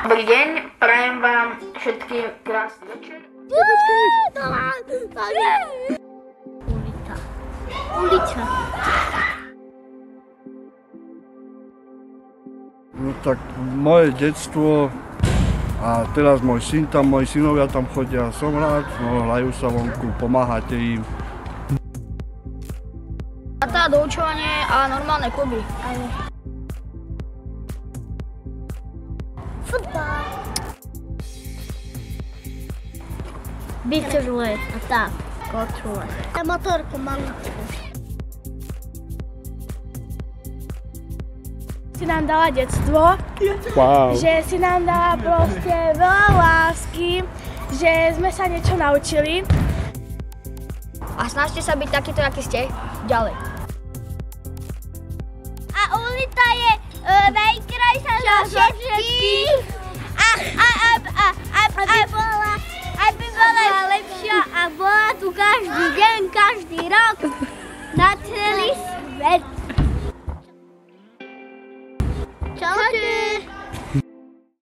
Dobrý deň, prajem vám všetkým krásny večer. Ulica. No tak moje detstvo a teraz môj syn tam, moji synovia tam chodia, som rád, no hrajú sa vonku, pomáhate im. A tá doučovanie a normálne kluby. Futbal. Bicycle a tak, kočule. A motorku maličku. Si nám dala detstvo, že si nám dala proste veľa lásky, že sme sa niečo naučili. A snažte sa byť takýto, aký ste, ďalej. A ulica je najkrajšia zo všetkých. A